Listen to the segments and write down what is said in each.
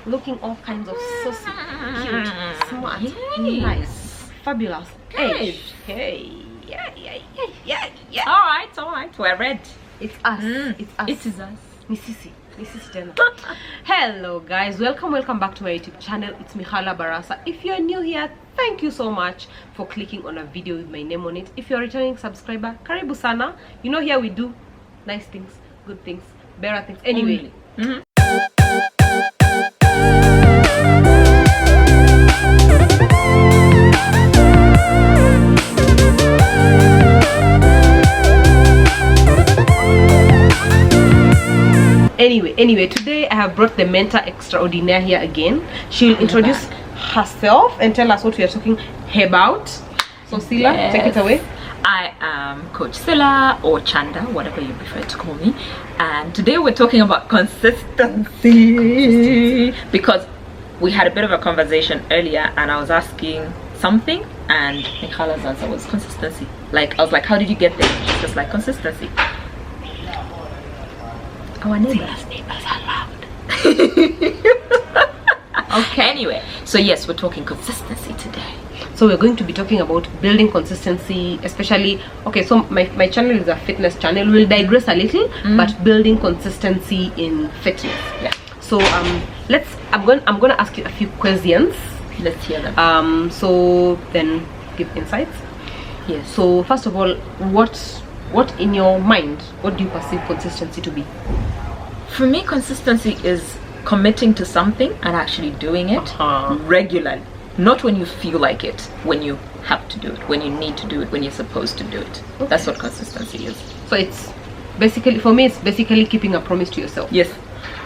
looking all kinds of saucy, cute, smart, nice, fabulous. Hey, yeah. All right. We're red. It's us. It's us. It is us. Misisi Tena. Hello guys, welcome back to my YouTube channel. It's Mihala Barasa. If you're new here, thank you so much for clicking on a video with my name on it. If you're a returning subscriber, karibu sana. You know, here we do nice things, good things, better things. Anyway, Anyway, today I have brought the mentor extraordinaire here again. She'll introduce herself and tell us what we are talking about. So Scilla, take it away. I am Coach Scilla, or Chanda, whatever you prefer to call me, and today we're talking about consistency, because we had a bit of a conversation earlier and I was asking something and Mikhala's answer was consistency. Like, I was like, how did you get there? She's just like, consistency. Our neighbors are loud. Okay, anyway, so yes, we're talking consistency today. So we're going to be talking about building consistency, especially, okay, so my channel is a fitness channel. We'll digress a little, but building consistency in fitness. Yeah. So I'm gonna ask you a few questions. Let's hear them. So then give insights. Yes. So first of all, what in your mind, what do you perceive consistency to be? For me, consistency is committing to something and actually doing it regularly. Not when you feel like it, when you have to do it, when you need to do it, when you're supposed to do it. Okay. That's what consistency is. So it's basically, for me, it's basically keeping a promise to yourself. Yes.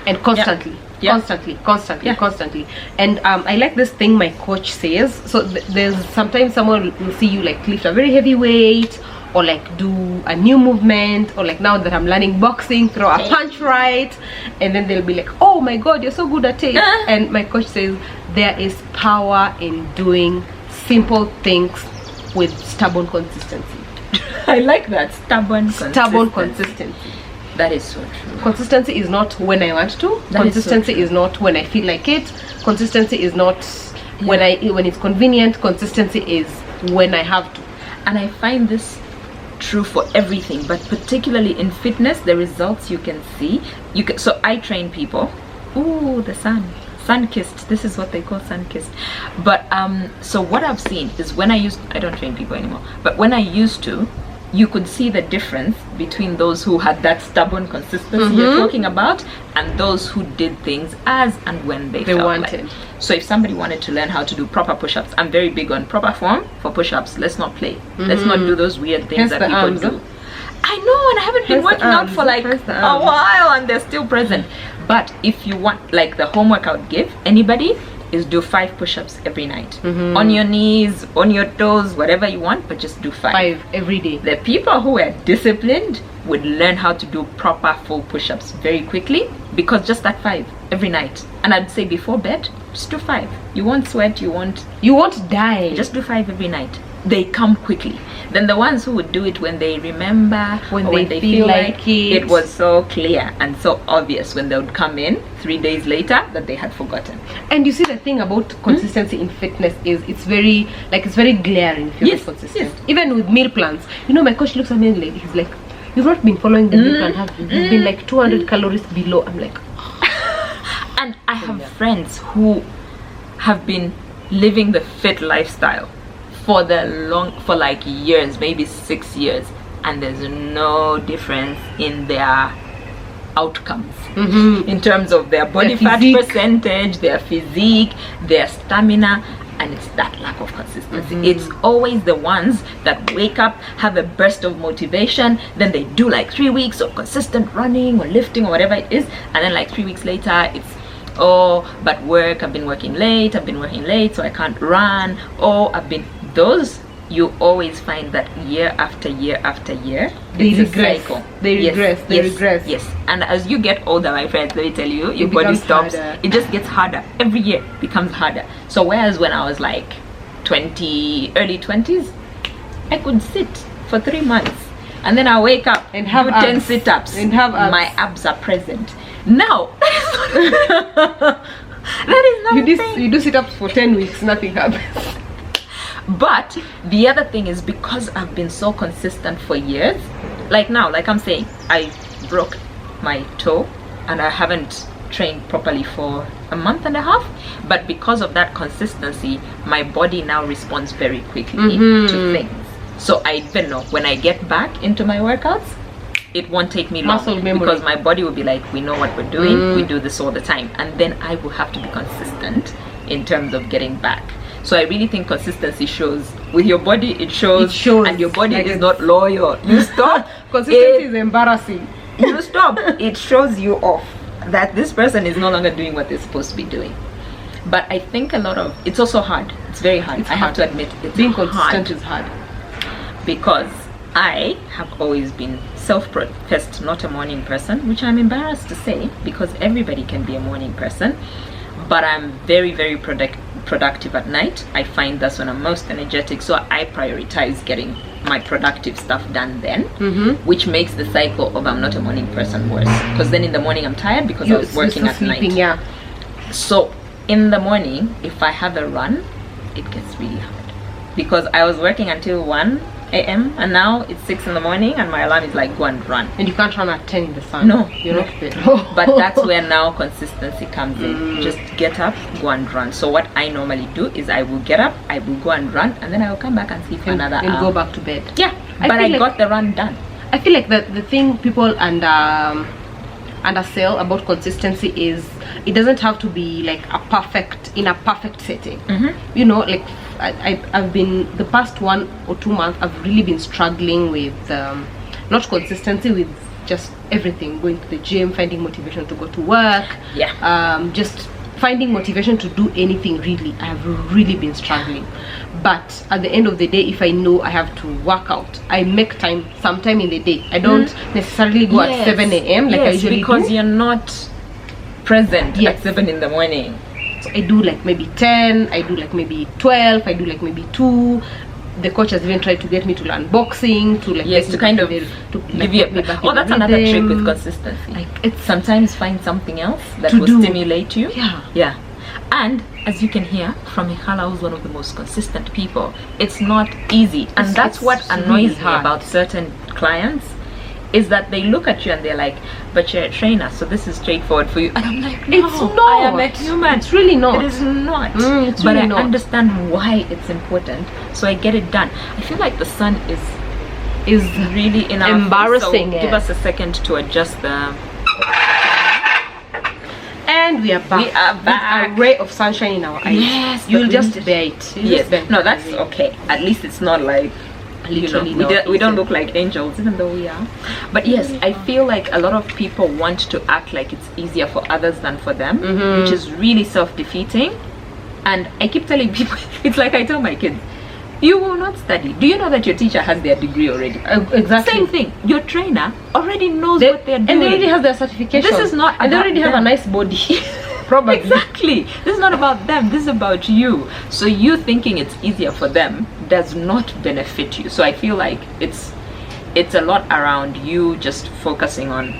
And constantly. Yeah. Constantly. And I like this thing my coach says. So there's sometimes someone will see you like lift a very heavy weight, or like do a new movement, or like now that I'm learning boxing, throw a punch right, and then they'll be like, oh my god, you're so good at it. And my coach says there is power in doing simple things with stubborn consistency. I like that. Stubborn consistency. That is so true. Consistency is not when I want to. Consistency is not when I feel like it. Consistency is not when it's convenient. Consistency is when I have to. And I find this true for everything, but particularly in fitness, the results you can see. So I train people. Ooh, the sun-kissed. This is what they call sun-kissed. But so what I've seen is when I don't train people anymore, but when I used to, you could see the difference between those who had that stubborn consistency you're talking about and those who did things as and when they felt wanted. Like. So if somebody wanted to learn how to do proper push-ups, I'm very big on proper form for push-ups. Let's not play. Let's not do those weird things that people do. I know, and I haven't been working out for like a while and they're still present. But if you want, like the homework I would give anybody is do 5 push-ups every night, on your knees, on your toes, whatever you want, but just do 5 every day. The people who are disciplined would learn how to do proper full push-ups very quickly, because just that 5 every night. And I'd say before bed, just do 5. You won't sweat, you won't die. Just do 5 every night. They come quickly. Then the ones who would do it when they remember, when they feel like it was so clear and so obvious when they would come in 3 days later that they had forgotten. And you see, the thing about consistency in fitness is it's very glaring if you're not consistent. Yes. Even with meal plans, you know, my coach looks at me and he's like, you've not been following the meal plan, have you? You've been like 200 calories below. I'm like, and I have friends who have been living the fit lifestyle for like years, maybe 6 years, and there's no difference in their outcomes in terms of their body fat percentage, their physique, their stamina. And it's that lack of consistency. It's always the ones that wake up, have a burst of motivation, then they do like 3 weeks of consistent running or lifting or whatever it is, and then like 3 weeks later it's, oh, but work, I've been working late, so I can't run. Oh, those, you always find that year after year after year, they regress. They regress. Yes. And as you get older, my friends, let me tell you, your body stops. Harder. It just gets harder. Every year becomes harder. So whereas when I was like early 20s, I could sit for 3 months and then I wake up and have 10 sit-ups and have abs. My abs are present. Now, That is not You do sit-ups for 10 weeks, nothing happens. But the other thing is, because I've been so consistent for years, like now, like I'm saying, I broke my toe and I haven't trained properly for a month and a half, but because of that consistency, my body now responds very quickly to things. So I even know when I get back into my workouts, it won't take me long, Muscle memory. because my body will be like, we know what we're doing, we do this all the time, and then I will have to be consistent in terms of getting back. So I really think consistency shows. With your body, it shows, and your body is not loyal. You stop. Consistency is embarrassing. You stop. It shows you off that this person is no longer doing what they're supposed to be doing. But I think it's also hard. It's very hard. I have to admit, Being consistent is hard. Because I have always been self-professed not a morning person, which I'm embarrassed to say, because everybody can be a morning person. But I'm very, very productive at night. I find that's when I'm most energetic, so I prioritize getting my productive stuff done then, which makes the cycle of I'm not a morning person worse, because then in the morning I'm tired because I was working at night. Yeah. So in the morning, if I have a run, it gets really hard, because I was working until 1 a.m. and now it's 6 in the morning and my alarm is like, go and run. And you can't run at 10 in the sun. No, you're not fit. But that's where now consistency comes in. Just get up, go and run. So what I normally do is I will get up, I will go and run, and then I will come back and sleep for another hour. And go back to bed. Yeah, but I got the run done. I feel like the thing people undersell about consistency is it doesn't have to be like in a perfect setting. You know, like I've been, the past 1 or 2 months, I've really been struggling with not consistency, with just everything, going to the gym, finding motivation to go to work, just finding motivation to do anything. Really, I have really been struggling. But at the end of the day, if I know I have to work out, I make time sometime in the day. I don't necessarily go at 7 a.m. like I usually because do. You're not present at 7 in the morning. So I do like maybe 10, I do like maybe 12, I do like maybe 2. The coach has even tried to get me to learn boxing, to like to kind of give you that's another trick with consistency. Like, it's sometimes find something else that will stimulate you. Yeah. And as you can hear from Mihala, who's one of the most consistent people, it's not easy. And that's what annoys me about certain clients, is that they look at you and they're like, but you're a trainer, so this is straightforward for you. And I'm like, no, it's not. I am a human. It's really not. It is not. It's but really I not. understand why it's important, so I get it done. I feel like the sun is really in our embarrassing. So give us a second to adjust the. And we are back. We are back. With a ray of sunshine in our eyes. Yes, You'll just bear it. Yes. No, that's okay. At least it's not like, literally we don't look like angels, even though we are. But yes, I feel like a lot of people want to act like it's easier for others than for them, which is really self-defeating. And I keep telling people, it's like I tell my kids, you will not study. Do you know that your teacher has their degree already? Exactly. Same thing. Your trainer already knows what they're doing. And they already have their certification. This is not and they already have a nice body. Probably. Exactly. This is not about them. This is about you. So you thinking it's easier for them does not benefit you. So I feel like it's a lot around you just focusing on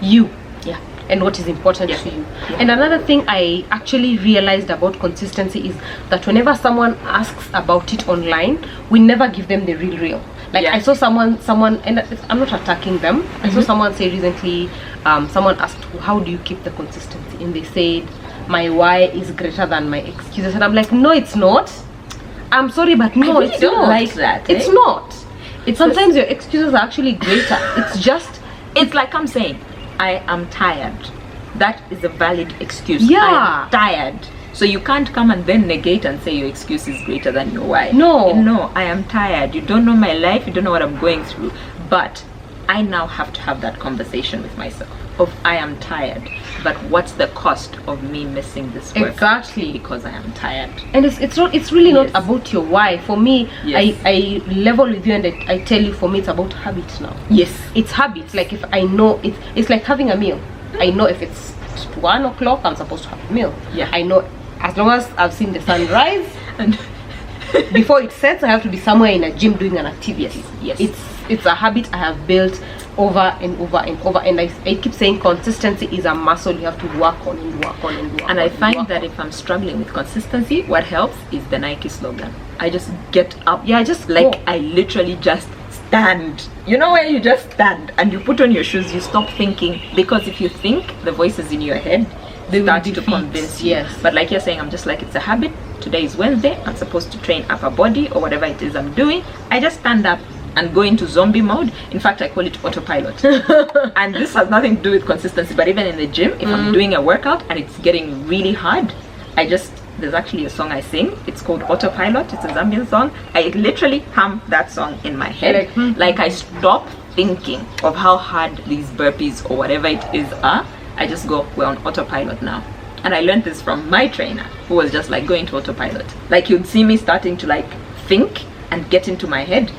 you. Yeah. And what is important to you. And another thing I actually realized about consistency is that whenever someone asks about it online, we never give them the real. Like I saw someone, and I'm not attacking them. I saw someone say recently, someone asked, how do you keep the consistency? And they said, my why is greater than my excuses. And I'm like, no, it's not. I'm sorry, but no, I really it's don't not. like that. It's not. Sometimes your excuses are actually greater. It's like I'm saying, I am tired. That is a valid excuse. Yeah. I am tired. So you can't come and then negate and say your excuse is greater than your why. No, I am tired. You don't know my life. You don't know what I'm going through. But I now have to have that conversation with myself of I am tired, but what's the cost of me missing this work? Exactly. Because I am tired. And it's really not about your why. For me, I level with you and I tell you, for me it's about habits now. Yes. It's habits. Like if I know, it's like having a meal. I know if it's 1 o'clock, I'm supposed to have a meal. Yeah. I know as long as I've seen the sun rise and before it sets, I have to be somewhere in a gym doing an activity. Yes. It's a habit I have built over and over and over. And I keep saying consistency is a muscle you have to work on and work on and work on. And I find that if I'm struggling with consistency, what helps is the Nike slogan. I just get up. Yeah, just like go. I literally just stand. You know where you just stand and you put on your shoes, you stop thinking, because if you think, the voices in your head They will start to defeat. convince you. Yes. But like you're saying, I'm just like, it's a habit. Today is Wednesday, I'm supposed to train upper body or whatever it is I'm doing. I just stand up and go into zombie mode. In fact, I call it autopilot. And this has nothing to do with consistency, but even in the gym, if I'm doing a workout and it's getting really hard, there's actually a song I sing. It's called Autopilot. It's a Zambian song. I literally hum that song in my head. Like I stop thinking of how hard these burpees or whatever it is are. I just go, we're on autopilot now. And I learned this from my trainer, who was just like, going to autopilot. Like you'd see me starting to like think and get into my head.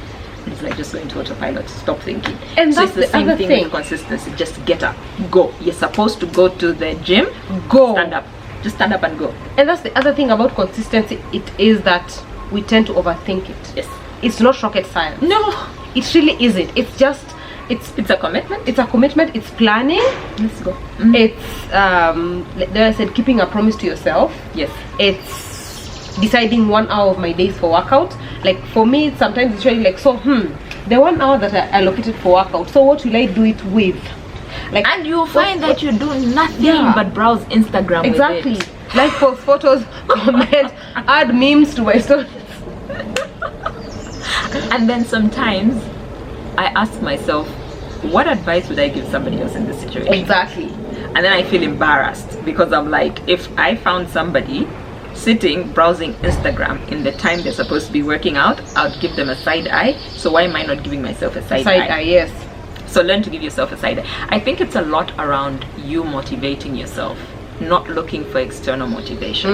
And it's like, just going to autopilot, stop thinking. And so that's it's the same other thing with consistency. Just get up, go. You're supposed to go to the gym, Go. stand up. Just stand up and go. And that's the other thing about consistency. It is that we tend to overthink it. Yes. It's not rocket science. No. It really isn't. It's just It's a commitment. it's a commitment. It's planning. Let's go. It's like I said, keeping a promise to yourself. Yes. It's deciding 1 hour of my days for workout. Like for me, sometimes it's really like, so the 1 hour that I allocated for workout, so what will I do it with? Like, And you'll find that you do nothing Yeah. but browse Instagram exactly. with it. Like, post photos, comment, add memes to my stories. And then sometimes I ask myself, what advice would I give somebody else in this situation? Exactly. And then I feel embarrassed, because I'm like, if I found somebody sitting browsing Instagram in the time they're supposed to be working out, I would give them a side eye. So why am I not giving myself a side eye? Yes. So learn to give yourself a side eye. I think it's a lot around you motivating yourself, not looking for external motivation.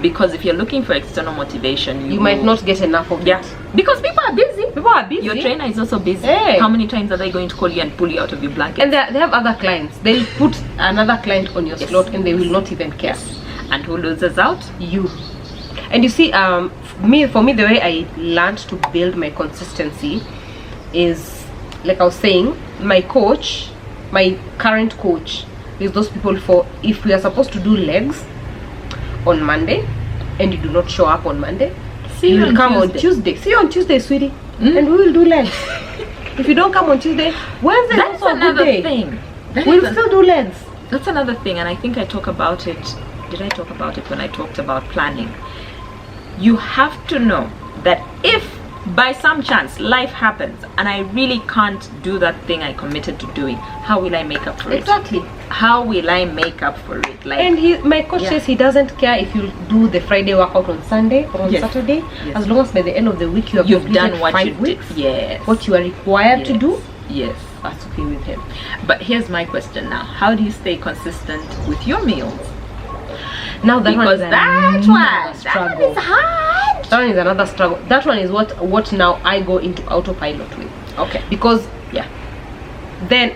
Because if you're looking for external motivation, You might not get enough of Yeah, it. because people are busy. People are busy. Your trainer is also busy. Hey. How many times are they going to call you and pull you out of your blanket? And they have other clients. They'll put another client on your slot and they will not even care. And who loses out? You. And you see, for me, the way I learned to build my consistency is, like I was saying, my coach, my current coach, is those people for, if we are supposed to do legs on Monday and you do not show up on Monday, See you you will on come on Tuesday. Tuesday. See you on Tuesday, sweetie. And we will do legs. If you don't come on Tuesday, Wednesday is That's also a good another day. thing. We'll still do legs. That's another thing, and I think I talk about it. Did I talk about it when I talked about planning? You have to know that if by some chance life happens and I really can't do that thing I committed to doing, how will I make up for it? Exactly. How will I make up for it? Like, And my coach Yeah. says he doesn't care if you do the Friday workout on Sunday or on Yes. Saturday, Yes. as long as by the end of the week you have you've completed done what 5 you did. weeks, Yes. what you are required to Yes. do, Yes. that's okay with him. But here's my question now: how do you stay consistent with your meals? Now that Because one is that another one struggle. is hard. That one is another struggle. That one is what now I go into autopilot with. Okay. Because Yeah. then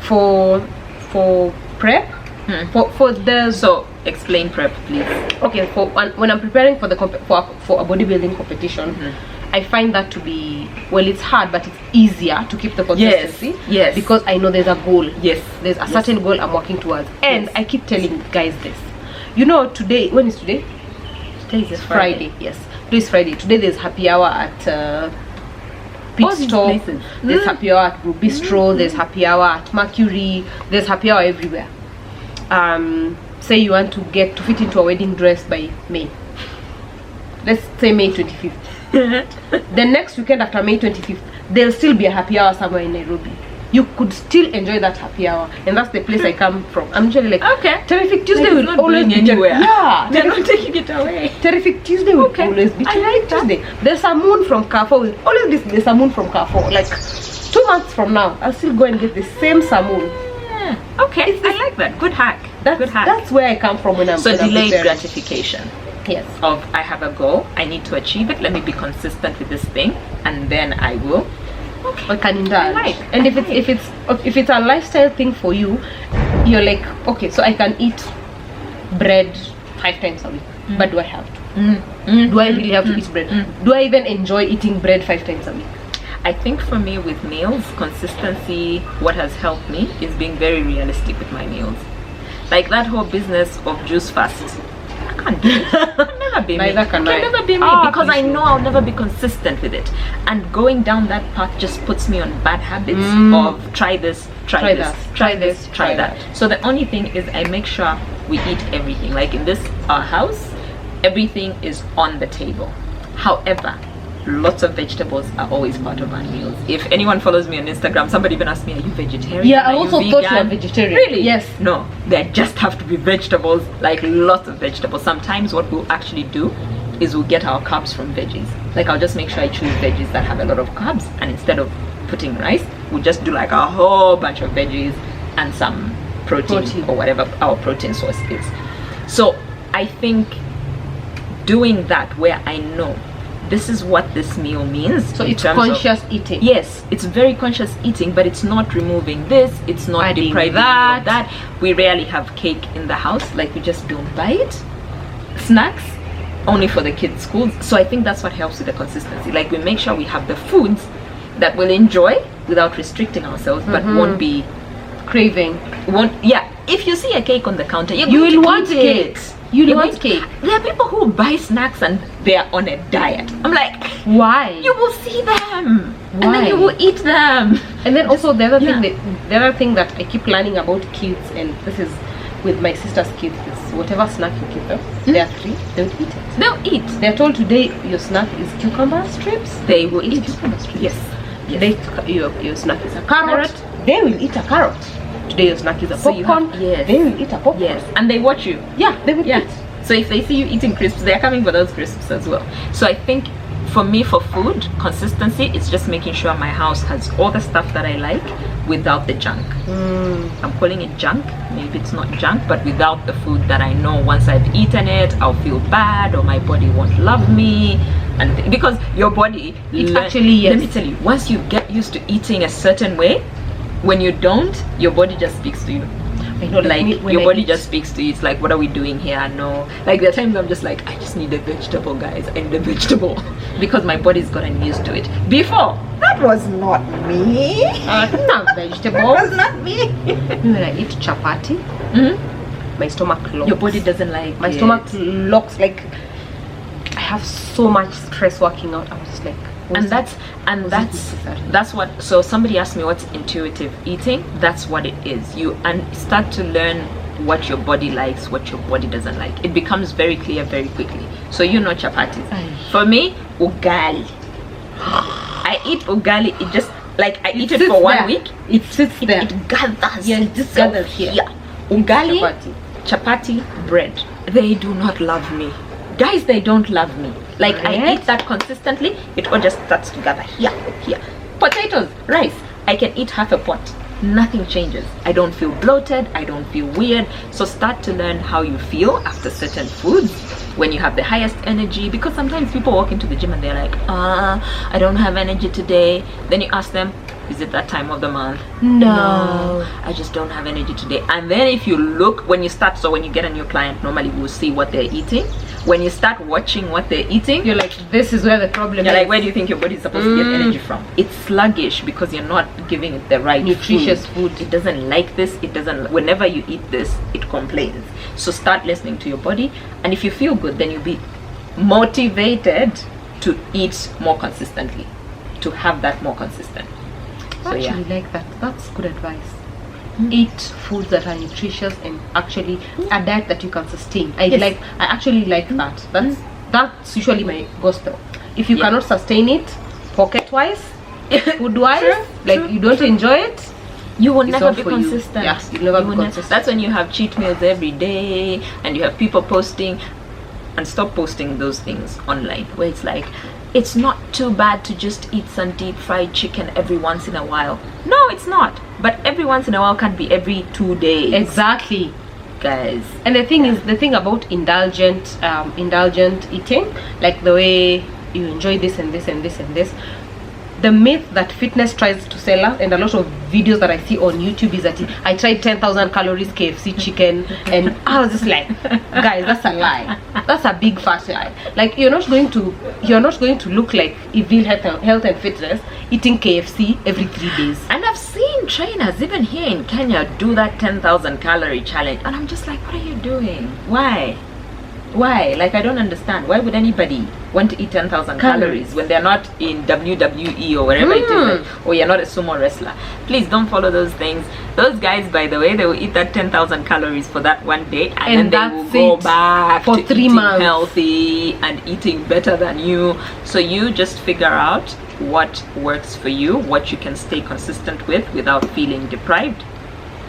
for prep, for the So explain prep, please. okay, for when I'm preparing for the for a bodybuilding competition, I find that to be, well, it's hard, but it's easier to keep the consistency. Yes. Because I know there's a goal. Yes. There's a certain goal I'm working towards. And Yes. I keep telling guys this. You know, today, when is today? Today is Friday. Yes. Today is Friday. Today there's happy hour at Pit All these Stop. places. There's happy hour at Bistro. There's happy hour at Mercury. There's happy hour everywhere. Say you want to fit into a wedding dress by May. Let's say May 25th. The next weekend after May 25th, there'll still be a happy hour somewhere in Nairobi. You could still enjoy that happy hour, and that's the place I come from. I'm usually like, Okay. Terrific Tuesday Like, it's will not always going be anywhere. Yeah, They're not taking it away. Terrific Tuesday will Okay. always be I Terrific like that. Tuesday. There's a moon from Carrefour. Always there's a moon from Carrefour. Like 2 months from now, I'll still go and get the same salmon. Yeah. Okay. I like that. Good hack. Good hack. That's where I come from when I'm So when I'm delayed preparing. gratification. Yes. Of I have a goal, I need to achieve it. Let me be consistent with this thing, and then I will. Okay. I can indulge. I like. And I if it's a lifestyle thing for you, you're like, okay, so I can eat bread 5 times a week, but do I have to? Do I really have to eat bread? Do I even enjoy eating bread 5 times a week? I think for me with meals, consistency, what has helped me is being very realistic with my meals. Like that whole business of juice fast. I can't do it. Can never be me. Neither can I. Never be me because I know I'll never be consistent with it. And going down that path just puts me on bad habits of try this, try this, try this, try that. So the only thing is I make sure we eat everything. Like in this our house, everything is on the table. However, lots of vegetables are always part of our meals. If anyone follows me on Instagram, somebody even asked me, are you vegetarian? Yeah, I Are also you thought you were vegan?" vegetarian. Really? Yes. No, there just have to be vegetables, like lots of vegetables. Sometimes what we'll actually do is we'll get our carbs from veggies. Like I'll just make sure I choose veggies that have a lot of carbs, and instead of putting rice, we'll just do like a whole bunch of veggies and some protein. Or whatever our protein source is. So I think doing that where I know this is what this meal means. So it's conscious eating. Yes, it's very conscious eating, but it's not removing this, it's not Adding depriving that. of that. We rarely have cake in the house, like we just don't buy it. Snacks only for the kids' schools. So I think that's what helps with the consistency. Like we make sure we have the foods that we'll enjoy without restricting ourselves, but won't be craving. Yeah, if you see a cake on the counter, you will want cake. You want cake. There are people who buy snacks and they are on a diet. I'm like, why? You will see them, and Why? then you will eat them. And then also the other thing that I keep learning about kids, and this is with my sister's kids, is whatever snack you give them, they are free, they'll eat it. They'll eat. They're told today your snack is cucumber strips. They will eat cucumber strips. Yes. Today your snack is a carrot. They will eat a carrot. Today your snack is a So you popcorn. have- They will eat a popcorn. Yes, and they watch you. Yeah, they will eat. So if they see you eating crisps, they're coming for those crisps as well. So I think for me, for food consistency, it's just making sure my house has all the stuff that I like without the junk. I'm calling it junk, maybe it's not junk, but without the food that I know once I've eaten it I'll feel bad, or my body won't love me. And because your body, actually, let me tell you, once you get used to eating a certain way, when you don't, your body just speaks to you. I know, Like when your I body eat- just speaks to you. It's like, what are we doing here? No, like there are times I'm just like, I just need a vegetable, guys. I need a vegetable because my body's gotten used to it. Before, that was not me. not vegetable. That was not me. When I eat chapati, my stomach locks. Your body doesn't like My it. stomach locks. Like I have so much stress working out. I was just like, And that's what. So somebody asked me what's intuitive eating. That's what it is. You start to learn what your body likes, what your body doesn't like. It becomes very clear very quickly. So you know chapatis. For me, ugali. I eat ugali. It just like I eat it for 1 week. It sits there. It gathers. Yeah, it just gathers here. Ugali, Chapati. chapati, bread. They do not love me. Guys, they don't love me. Like I Bread? eat that consistently, it all just starts to gather here, here. Potatoes, rice, I can eat half a pot. Nothing changes. I don't feel bloated, I don't feel weird. So start to learn how you feel after certain foods, when you have the highest energy, because sometimes people walk into the gym and they're like, I don't have energy today. Then you ask them, is it that time of the month? No. I just don't have energy today. And then if you look, when you start, so when you get a new client, normally we'll see what they're eating. When you start watching what they're eating, You're like, this is where the problem you're is. like, where do you think your body is supposed to get energy from? It's sluggish because you're not giving it the right Nutritious food. It doesn't like this. It doesn't. Whenever you eat this, it complains. So start listening to your body, and if you feel good, then you'll be motivated to eat more consistently, to have that more consistent. So I actually like that. That's good advice. Eat foods that are nutritious and actually a diet that you can sustain. I actually like that. That's usually my gospel. If you cannot sustain it, pocket wise, food wise, like you don't enjoy it, you will it's never not be for you. consistent. Yes, you'll never be consistent. That's when you have cheat meals every day and you have people posting. And stop posting those things online where it's like, it's not too bad to just eat some deep fried chicken every once in a while. No, it's not. But every once in a while can't be every 2 days. Exactly. Guys. And the thing about indulgent eating, like the way you enjoy this and this and this and this, the myth that fitness tries to sell us, and a lot of videos that I see on YouTube, is that I tried 10,000 calories KFC chicken, and I was just like, guys, that's a lie. That's a big fat lie. Like, you're not going to look like Evil Health and Fitness eating KFC every 3 days. And I've seen trainers even here in Kenya do that 10,000 calorie challenge, and I'm just like, what are you doing? Why? Like, I don't understand. Why would anybody want to eat 10,000 calories when they're not in WWE or wherever it is, or you're not a sumo wrestler? Please don't follow those things. Those guys, by the way, they will eat that 10,000 calories for that one day, and then they will go back for to 3 eating months healthy and eating better than you. So you just figure out what works for you, what you can stay consistent with without feeling deprived.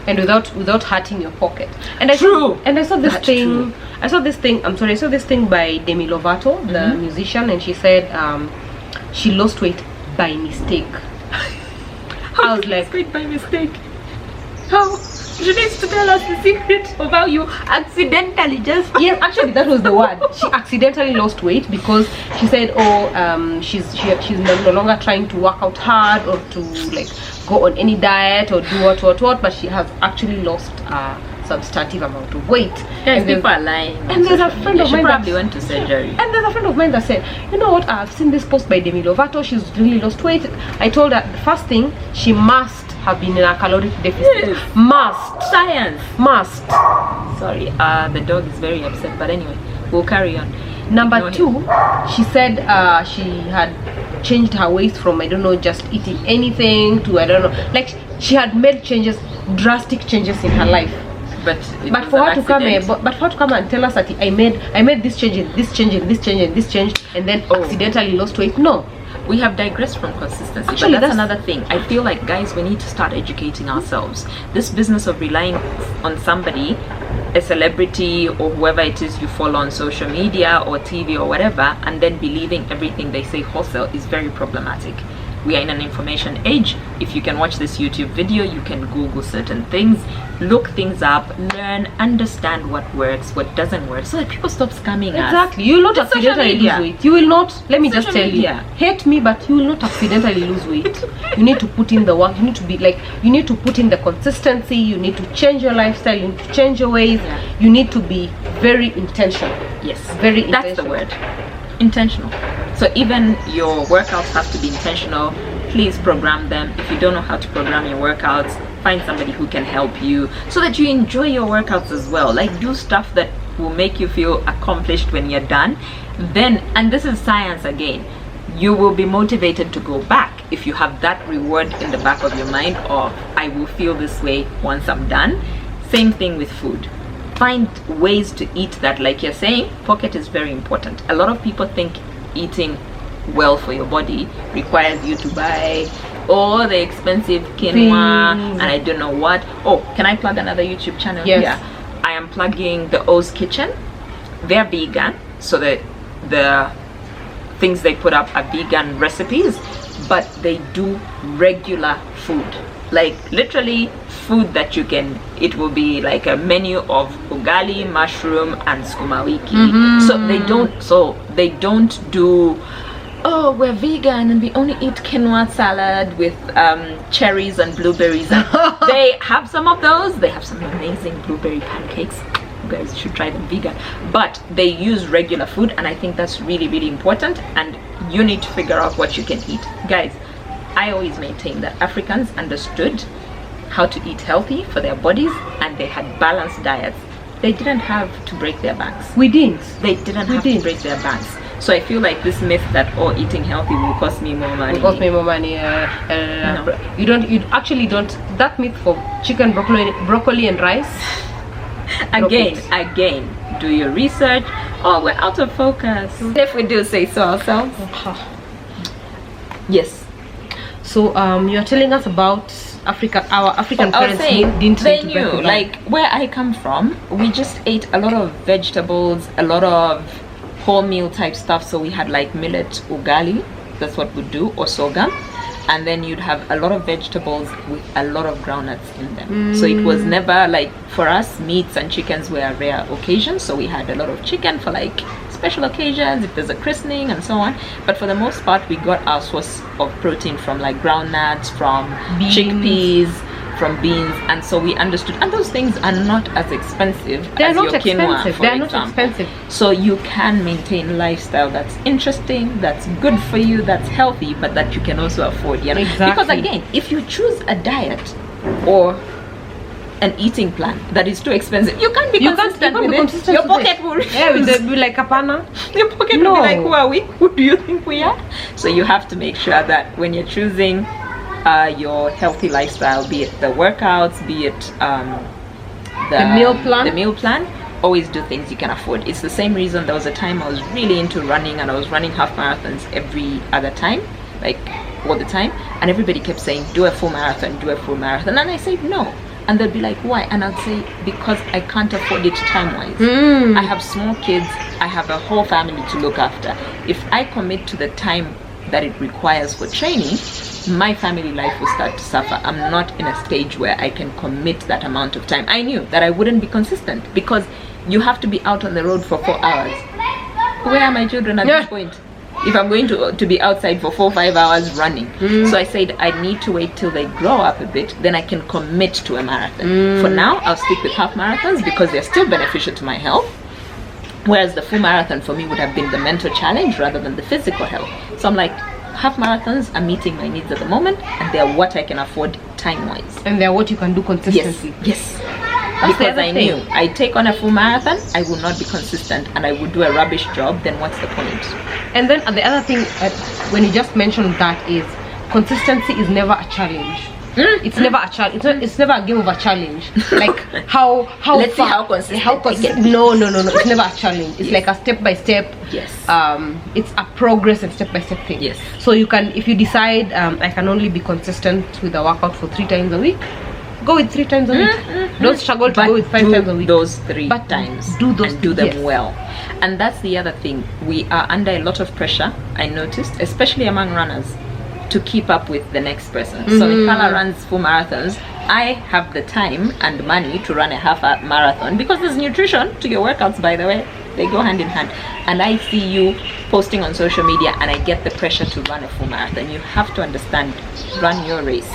And without hurting your pocket. And I saw this thing. I saw this thing by Demi Lovato, the musician, and she said she lost weight by mistake. I was like, weight by mistake? How? She needs to tell us the secret of how you accidentally just... Yes, actually that was the word. She accidentally lost weight because she said, she's no longer trying to work out hard or to like go on any diet or do what, but she has actually lost substantive amount of weight. Yes, people are lying. And there's a friend of mine that probably went to surgery. And there's a friend of mine that said, you know what, I've seen this post by Demi Lovato, she's really lost weight. I told her the first thing, she must have been in a caloric deficit. Yes. Must. Science. Must. Sorry, the dog is very upset, but anyway, we'll carry on. Number 2, she said she had changed her waist from, I don't know, just eating anything to, I don't know, like she had made drastic changes in her life. But for her to come and tell us that I made this change and this change and this change and this change, and then accidentally lost weight. No, we have digressed from consistency. Actually, but that's another thing. I feel like, guys, we need to start educating ourselves. This business of relying on somebody, a celebrity or whoever it is you follow on social media or TV or whatever, and then believing everything they say wholesale is very problematic. We are in an information age. If you can watch this YouTube video, you can Google certain things, look things up, learn, understand what works, what doesn't work, so that people stop scamming us. Exactly. You will not accidentally lose weight. You will not, let me just tell you, hate me, but you will not accidentally lose weight. You need to put in the work. You need to be like, you need to put in the consistency. You need to change your lifestyle. You need to change your ways. You need to be very intentional. Yes, very intentional. That's the word. Intentional. So even your workouts have to be intentional. Please program them. If you don't know how to program your workouts, find somebody who can help you so that you enjoy your workouts as well. Like, do stuff that will make you feel accomplished when you're done. Then, and this is science again, you will be motivated to go back if you have that reward in the back of your mind of, I will feel this way once I'm done. Same thing with food. Find ways to eat that, like you're saying, pocket is very important. A lot of people think eating well for your body requires you to buy all the expensive quinoa and I don't know what. Oh, can I plug another YouTube channel? Yes. Yeah, I am plugging the O's Kitchen. They're vegan, so the things they put up are vegan recipes, but they do regular food, like literally food that you can, it will be like a menu of ugali, mushroom and sukuma wiki. So they don't do, oh, we're vegan and we only eat quinoa salad with cherries and blueberries. They have some of those. They have some amazing blueberry pancakes. You guys should try them vegan. But they use regular food, and I think that's really, really important. And you need to figure out what you can eat. Guys, I always maintain that Africans understood how to eat healthy for their bodies, and they had balanced diets. They didn't have to break their banks. We didn't. They didn't have to break their banks. So I feel like this myth that, oh, eating healthy will cost me more money. Will cost me more money. No. You actually don't. That myth for chicken, broccoli and rice. Again, do your research. Oh, we're out of focus. If we do say so ourselves. Yes. So you're telling us about Africa. Our African parents they knew, like where I come from, we just ate a lot of vegetables, a lot of wholemeal type stuff. So we had like millet ugali, that's what we do, or sorghum, and then you'd have a lot of vegetables with a lot of groundnuts in them. So it was never like, for us, meats and chickens were a rare occasion, so we had a lot of chicken for like special occasions, if there's a christening and so on. But for the most part, we got our source of protein from like groundnuts, from Beans. chickpeas, from beans, and so we understood. And those things are not as expensive They're as not your quinoa, expensive. for They're not example. expensive. So you can maintain a lifestyle that's interesting, that's good for you, that's healthy, but that you can also afford. You know? Exactly. Because again, if you choose a diet or an eating plan that is too expensive, you can't be consistent with it. Your pocket will refuse. Yeah, will be like apana. Your pocket will be like, who are we? Who do you think we are? So you have to make sure that when you're choosing your healthy lifestyle, be it the workouts, be it the meal plan, always do things you can afford. It's the same reason there was a time I was really into running, and I was running half marathons every other time, like all the time, and everybody kept saying, do a full marathon, do a full marathon, and I said no. And they'd be like, why? And I'd say, because I can't afford it time-wise. I have small kids, I have a whole family to look after. If I commit to the time that it requires for training, my family life will start to suffer. I'm not in a stage where I can commit that amount of time. I knew that I wouldn't be consistent, because you have to be out on the road for 4 hours. Where are my children at this point? If I'm going to be outside for 4 or 5 hours running. So I said I need to wait till they grow up a bit, then I can commit to a marathon. For now, I'll stick with half marathons because they're still beneficial to my health. Whereas the full marathon for me would have been the mental challenge rather than the physical health. So I'm like, half marathons are meeting my needs at the moment, and they're what I can afford time-wise. And they're what you can do consistently. Yes. Because I knew I take on a full marathon, I will not be consistent, and I would do a rubbish job. Then what's the point? And then the other thing, when you just mentioned that, is consistency is never a challenge. It's never a challenge. It's never a game of a challenge. Like how let's see how consistent. No. It's never a challenge. It's like a step by step. Yes. It's a progress and step by step thing. Yes. So you can, if you decide I can only be consistent with a workout for 3 times a week, go with 3 times a week. Don't struggle to go with 5 times a week. Those 3 times. Do those and do them well. And that's the other thing. We are under a lot of pressure, I noticed, especially among runners, to keep up with the next person. So if Carla runs full marathons, I have the time and money to run a half marathon, because there's nutrition to your workouts, by the way. They go hand in hand. And I see you posting on social media, and I get the pressure to run a full marathon. You have to understand, run your race.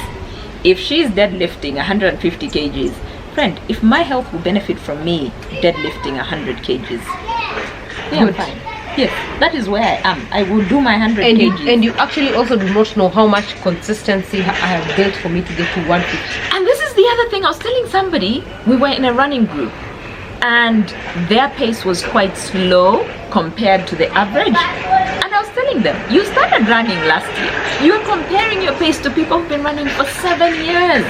If she's deadlifting 150 kgs, friend, if my health will benefit from me deadlifting 100 kgs, I'm fine. Yes, that is where I am. I will do my 100 kgs. And you actually also do not know how much consistency I have built for me to get to 150. And this is the other thing. I was telling somebody, we were in a running group, and their pace was quite slow compared to the average. And I was telling them, you started running last year. You're comparing your pace to people who've been running for 7 years.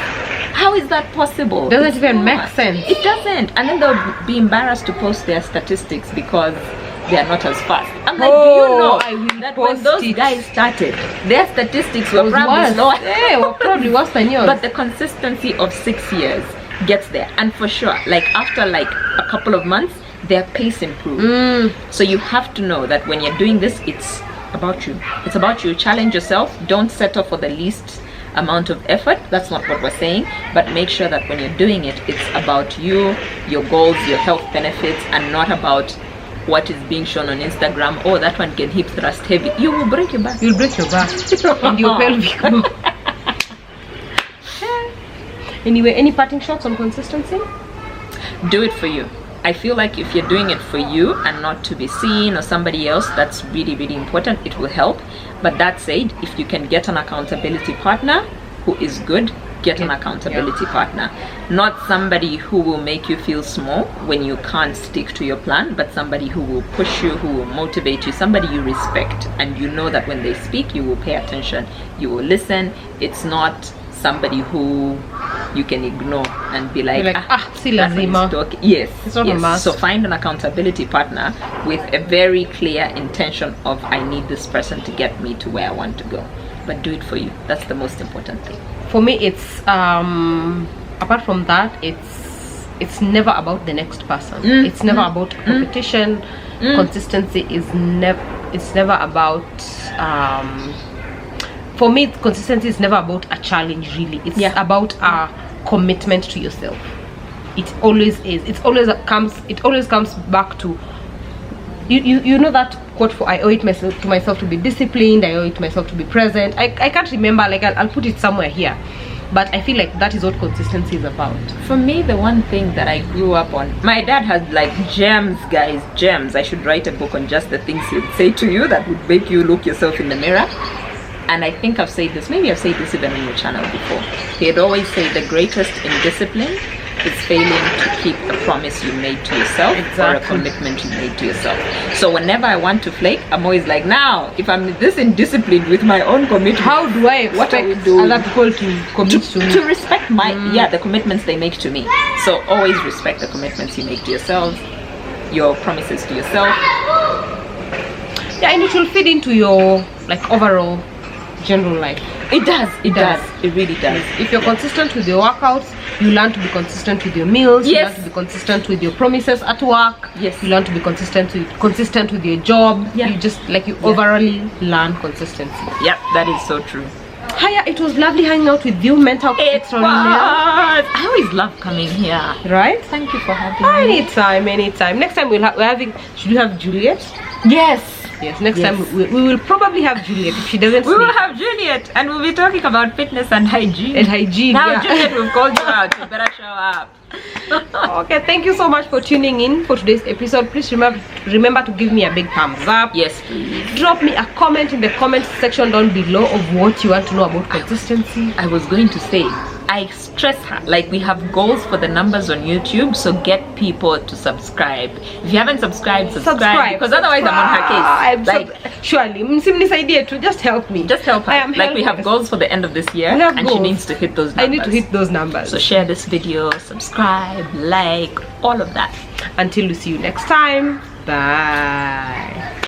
How is that possible? Doesn't even make sense. It doesn't. And then they'll be embarrassed to post their statistics because they are not as fast. I'm like, do you know that when those guys started, their statistics were probably lower? Yeah, were probably worse than yours. But the consistency of 6 years gets there. And for sure, like after like a couple of months, their pace improved. So you have to know that when you're doing this, it's about you. It's about you. Challenge yourself. Don't settle for the least amount of effort. That's not what we're saying. But make sure that when you're doing it, it's about you, your goals, your health benefits, and not about what is being shown on Instagram. Oh, that one can hip thrust heavy. You will break your back. You'll break your back and your pelvic bone. Anyway, any parting shots on consistency? Do it for you. I feel like if you're doing it for you and not to be seen or somebody else, that's really, really important. It will help. But that said, if you can get an accountability partner who is good, get an accountability partner. Not somebody who will make you feel small when you can't stick to your plan, but somebody who will push you, who will motivate you, somebody you respect, and you know that when they speak, you will pay attention, you will listen. It's not somebody who you can ignore and be like, si lazima. Yes, it's not a must. So find an accountability partner with a very clear intention of, I need this person to get me to where I want to go. But do it for you. That's the most important thing. For me, it's apart from that, it's never about the next person. It's never about competition. Consistency is never about for me, consistency is never about a challenge, really. It's about a commitment to yourself. It always is. It always comes back to you know that quote for I owe it to myself to be disciplined, I owe it to myself to be present. I can't remember, like I'll put it somewhere here, but I feel like that is what consistency is about. For me, the one thing that I grew up on, my dad had like gems, guys, gems. I should write a book on just the things he'd say to you that would make you look yourself in the mirror. And I think I've said this, maybe I've said this even on your channel before. He'd always say the greatest in discipline is failing to keep a promise you made to yourself, or a commitment you made to yourself. So whenever I want to flake, I'm always like, now, if I'm this indisciplined with my own commitment, how do I expect other people to commit to me? To respect my, the commitments they make to me. So always respect the commitments you make to yourselves, your promises to yourself. Yeah, and it will fit into your like overall general life. It does. It really does. If you're consistent with your workouts, you learn to be consistent with your meals. You learn to be consistent with your promises at work. Yes. You learn to be consistent with your job. Yeah. You just like you overally learn consistency. Yep, that is so true. Hiya, it was lovely hanging out with you. Mental extraordinaire. I always love coming here. Right? Thank you for having me. Anytime. Next time we're having. Should we have Juliet? Yes. Next time we will probably have Juliet if she doesn't We will have Juliet and we'll be talking about fitness and hygiene. Now Juliet, we've called you out. You better show up. Okay, thank you so much for tuning in for today's episode. Please remember to give me a big thumbs up. Yes, please. Drop me a comment in the comment section down below of what you want to know about consistency. I was going to say, I stress her, like we have goals for the numbers on YouTube, so get people to subscribe. If you haven't subscribed, subscribe, because otherwise I'm on her case. Surely, idea to just help me. Just help her. Like we have goals for the end of this year, and she needs to hit those numbers. I need to hit those numbers. So share this video, subscribe, like, all of that. Until we see you next time. Bye.